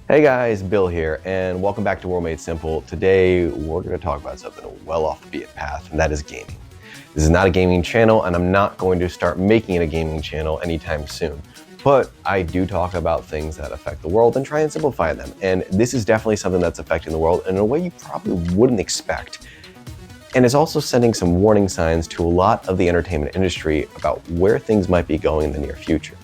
Hey guys, Bill here, and welcome back to World Made Simple. Today, we're going to talk about something well off the beaten path, and that is gaming. This is not a gaming channel, and I'm not going to start making it a gaming channel anytime soon. But I do talk about things that affect the world and try and simplify them. And this is definitely something that's affecting the world in a way you probably wouldn't expect. And it's also sending some warning signs to a lot of the entertainment industry about where things might be going in the near future.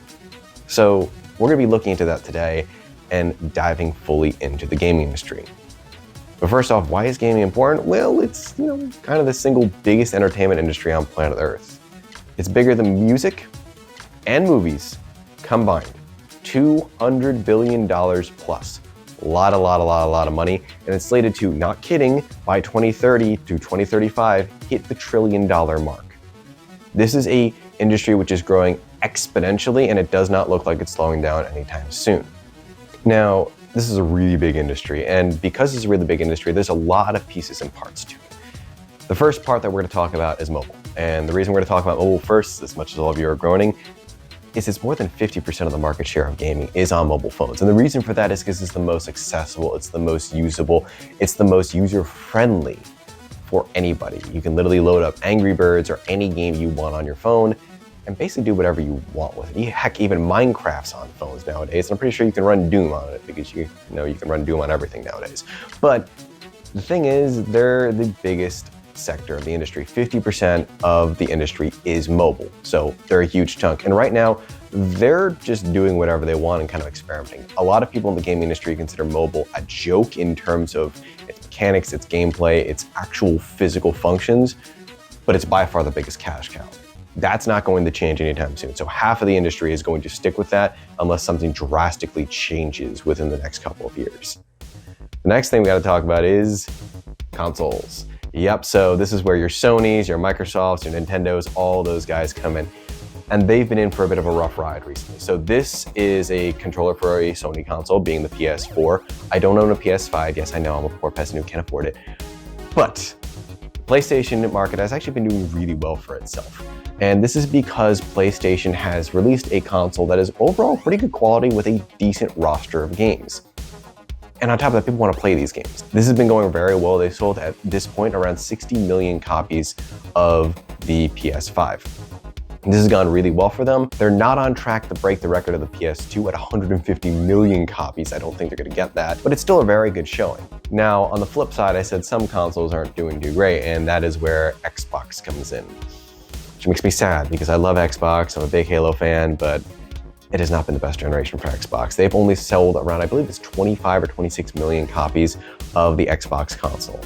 So we're going to be looking into that today and diving fully into the gaming industry. But first off, why is gaming important? Well, it's kind of the single biggest entertainment industry on planet Earth. It's bigger than music and movies combined. $200 billion plus. A lot of money. And it's slated to, not kidding, by 2030 to 2035, hit the $1 trillion mark. This is an industry which is growing exponentially, and it does not look like it's slowing down anytime soon. Now, this is a really big industry, and because it's a really big industry, there's a lot of pieces and parts to it. The first part that we're going to talk about is mobile. And the reason we're going to talk about mobile first, as much as all of you are groaning, is it's more than 50% of the market share of gaming is on mobile phones. And the reason for that is because it's the most accessible, it's the most usable, it's the most user-friendly for anybody. You can literally load up Angry Birds or any game you want on your phone and basically do whatever you want with it. Heck, even Minecraft's on phones nowadays. And I'm pretty sure you can run Doom on it because you can run Doom on everything nowadays. But the thing is, they're the biggest sector of the industry. 50% of the industry is mobile. So they're a huge chunk. And right now, they're just doing whatever they want and kind of experimenting. A lot of people in the gaming industry consider mobile a joke in terms of its mechanics, its gameplay, its actual physical functions, but it's by far the biggest cash cow. That's not going to change anytime soon. So half of the industry is going to stick with that unless something drastically changes within the next couple of years. The next thing we got to talk about is consoles. Yep, so this is where your Sonys, your Microsofts, your Nintendos, all those guys come in. And they've been in for a bit of a rough ride recently. So this is a controller for a Sony console, being the PS4. I don't own a PS5. Yes, I know, I'm a poor peasant who can't afford it. But the PlayStation market has actually been doing really well for itself. And this is because PlayStation has released a console that is overall pretty good quality with a decent roster of games. And on top of that, people want to play these games. This has been going very well. They sold at this point around 60 million copies of the PS5. This has gone really well for them. They're not on track to break the record of the PS2 at 150 million copies. I don't think they're going to get that, but it's still a very good showing. Now, on the flip side, I said some consoles aren't doing too great, and that is where Xbox comes in. Which makes me sad because I love Xbox, I'm a big Halo fan, but it has not been the best generation for Xbox. They've only sold around, I believe it's 25 or 26 million copies of the Xbox console.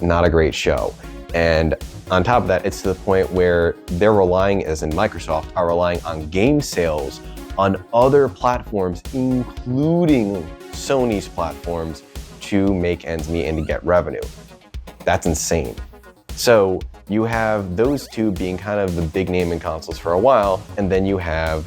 Not a great show. And on top of that, it's to the point where they're relying, as in Microsoft, are relying on game sales on other platforms, including Sony's platforms, to make ends meet and to get revenue. That's insane. So you have those two being kind of the big name in consoles for a while, and then you have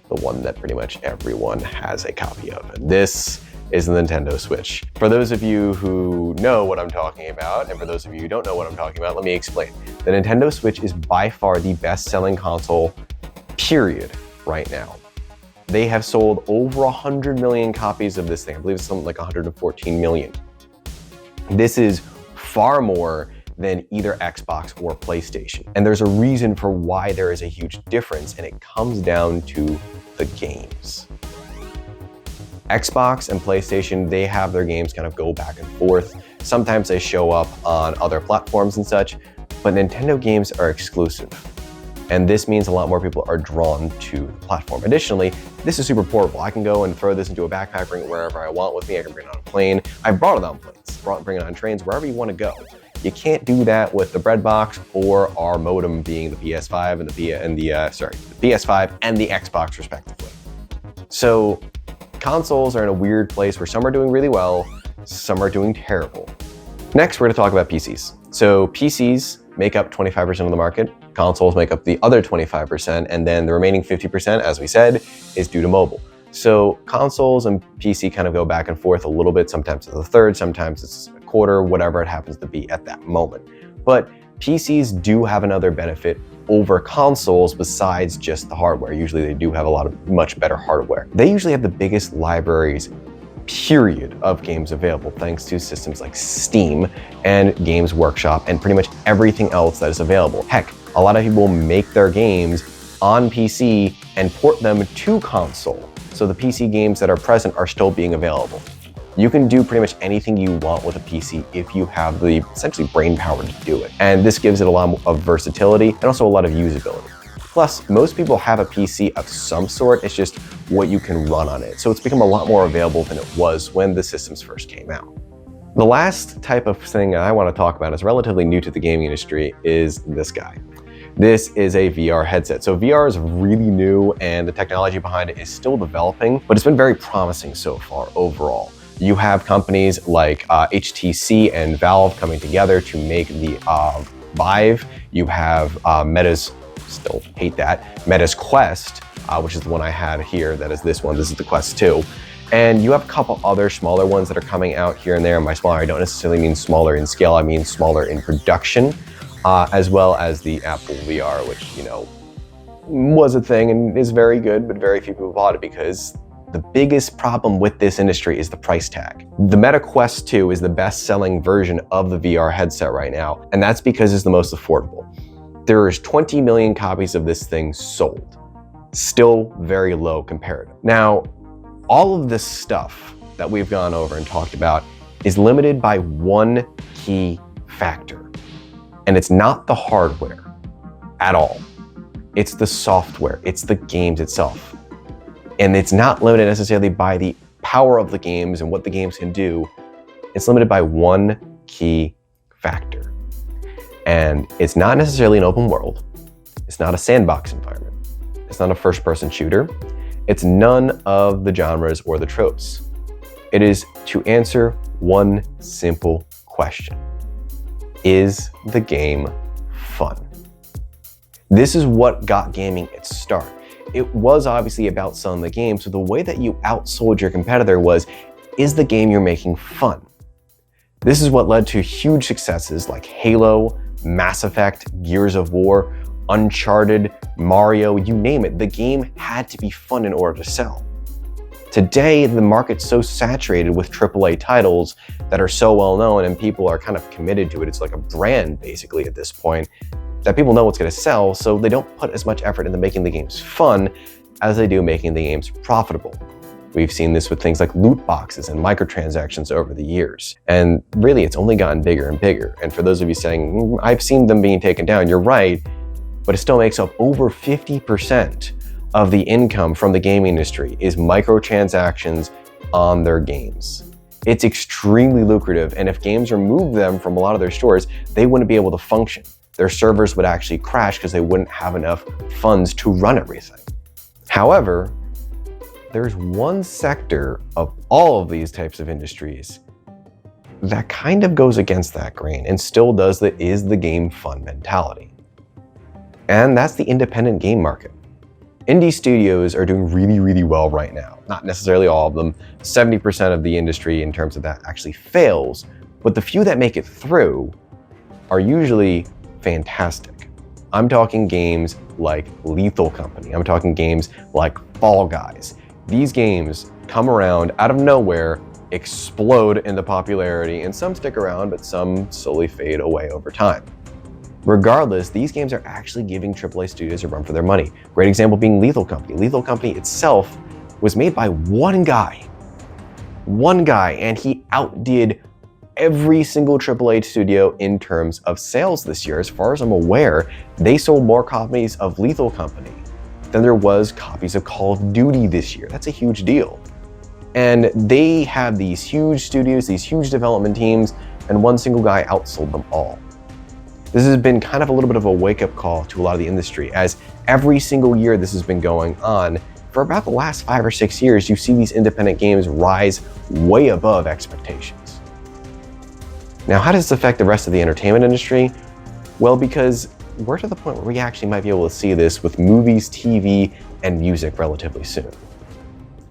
the one that pretty much everyone has a copy of. And this is the Nintendo Switch. For those of you who know what I'm talking about, and for those of you who don't know what I'm talking about, let me explain. The Nintendo Switch is by far the best-selling console, period, right now. They have sold over 100 million copies of this thing. I believe it's something like 114 million. This is far more than either Xbox or PlayStation. And there's a reason for why there is a huge difference, and it comes down to the games. Xbox and PlayStation, they have their games kind of go back and forth. Sometimes they show up on other platforms and such, but Nintendo games are exclusive. And this means a lot more people are drawn to the platform. Additionally, this is super portable. I can go and throw this into a backpack, bring it wherever I want with me. I can bring it on a plane. I've brought it on planes, bring it on trains, wherever you want to go. You can't do that with the Breadbox or our modem being the PS5 and the PS5 and the Xbox respectively. So consoles are in a weird place where some are doing really well, some are doing terrible. Next, we're going to talk about PCs. So PCs make up 25% of the market, consoles make up the other 25%, and then the remaining 50%, as we said, is due to mobile. So consoles and PC kind of go back and forth a little bit. Sometimes it's a third, sometimes it's a quarter, whatever it happens to be at that moment. But PCs do have another benefit over consoles besides just the hardware. Usually they do have a lot of much better hardware. They usually have the biggest libraries period of games available thanks to systems like Steam and Games Workshop and pretty much everything else that is available. Heck, a lot of people make their games on PC and port them to console. So the PC games that are present are still being available. You can do pretty much anything you want with a PC if you have the essentially brain power to do it. And this gives it a lot of versatility and also a lot of usability. Plus, most people have a PC of some sort, it's just what you can run on it. So it's become a lot more available than it was when the systems first came out. The last type of thing I want to talk about is relatively new to the gaming industry is this guy. This is a VR headset. So VR is really new and the technology behind it is still developing, but it's been very promising so far overall. You have companies like HTC and Valve coming together to make the Vive. You have Meta's, still hate that, Meta's Quest, which is the one I had here. That is this one. This is the Quest 2. And you have a couple other smaller ones that are coming out here and there. And by smaller, I don't necessarily mean smaller in scale. I mean smaller in production, as well as the Apple VR, which, you know, was a thing and is very good, but very few people bought it because the biggest problem with this industry is the price tag. The Meta Quest 2 is the best-selling version of the VR headset right now, and that's because it's the most affordable. There's 20 million copies of this thing sold. Still very low comparative. Now, all of this stuff that we've gone over and talked about is limited by one key factor, and it's not the hardware at all. It's the software, it's the games itself. And it's not limited necessarily by the power of the games and what the games can do. It's limited by one key factor. And it's not necessarily an open world. It's not a sandbox environment. It's not a first-person shooter. It's none of the genres or the tropes. It is to answer one simple question. Is the game fun? This is what got gaming its start. It was obviously about selling the game, so the way that you outsold your competitor was, is the game you're making fun? This is what led to huge successes like Halo, Mass Effect, Gears of War, Uncharted, Mario, you name it. The game had to be fun in order to sell. Today, the market's so saturated with AAA titles that are so well known and people are kind of committed to it. It's like a brand basically at this point, that people know what's going to sell, so they don't put as much effort into making the games fun as they do making the games profitable. We've seen this with things like loot boxes and microtransactions over the years. And really, it's only gotten bigger and bigger. And for those of you saying, I've seen them being taken down, you're right, but it still makes up over 50% of the income from the gaming industry is microtransactions on their games. It's extremely lucrative, and if games remove them from a lot of their stores, they wouldn't be able to function. Their servers would actually crash because they wouldn't have enough funds to run everything. However, there's one sector of all of these types of industries that kind of goes against that grain and still does the is the game fun mentality. And that's the independent game market. Indie studios are doing really, really well right now. Not necessarily all of them. 70% of the industry in terms of that actually fails, but the few that make it through are usually fantastic. I'm talking games like Lethal Company. I'm talking games like Fall Guys. These games come around out of nowhere, explode into popularity, and some stick around, but some slowly fade away over time. Regardless, these games are actually giving AAA studios a run for their money. Great example being Lethal Company. Lethal Company itself was made by one guy, and he outdid every single AAA studio in terms of sales this year. As far as I'm aware, they sold more copies of Lethal Company than there was copies of Call of Duty this year. That's a huge deal. And they have these huge studios, these huge development teams, and one single guy outsold them all. This has been kind of a little bit of a wake-up call to a lot of the industry, as every single year this has been going on. For about the last 5 or 6 years, you see these independent games rise way above expectations. Now, how does this affect the rest of the entertainment industry? Well, because we're to the point where we actually might be able to see this with movies, TV, and music relatively soon.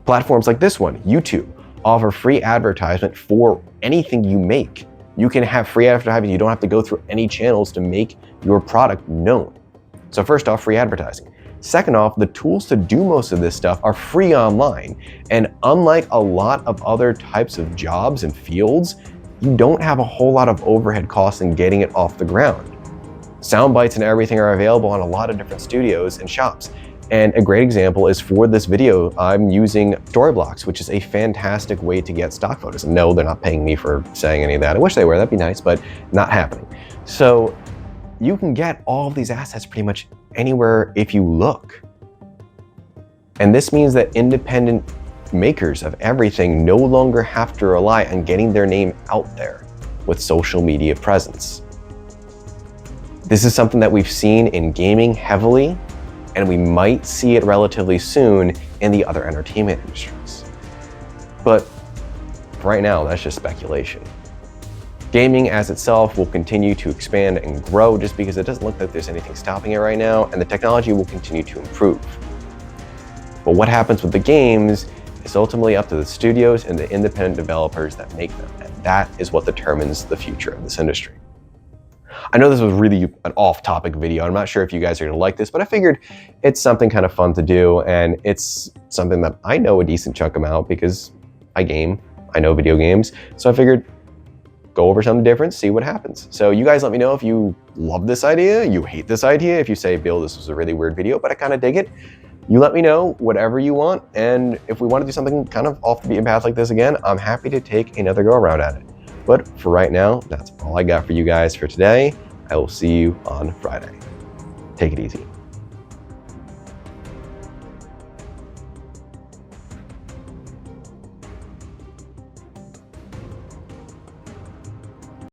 Platforms like this one, YouTube, offer free advertisement for anything you make. You can have free advertising. You don't have to go through any channels to make your product known. So first off, free advertising. Second off, the tools to do most of this stuff are free online. And unlike a lot of other types of jobs and fields, you don't have a whole lot of overhead costs in getting it off the ground. Sound bites and everything are available on a lot of different studios and shops. And a great example is for this video, I'm using Storyblocks, which is a fantastic way to get stock photos. And no, they're not paying me for saying any of that. I wish they were, that'd be nice, but not happening. So you can get all of these assets pretty much anywhere if you look. And this means that independent makers of everything no longer have to rely on getting their name out there with social media presence. This is something that we've seen in gaming heavily, and we might see it relatively soon in the other entertainment industries. But right now, that's just speculation. Gaming as itself will continue to expand and grow just because it doesn't look like there's anything stopping it right now, and the technology will continue to improve. But what happens with the games is ultimately up to the studios and the independent developers that make them, and that is what determines the future of this industry. I know this was really an off-topic video. I'm not sure if you guys are gonna like this, but I figured it's something kind of fun to do, and it's something that I know a decent chunk amount because I game, I know video games, so I figured go over something different, see what happens. So you guys let me know if you love this idea, you hate this idea, if you say, Bill, this was a really weird video, but I kind of dig it. You let me know whatever you want, and if we want to do something kind of off the beaten path like this again, I'm happy to take another go around at it. But for right now, that's all I got for you guys for today. I will see you on Friday. Take it easy.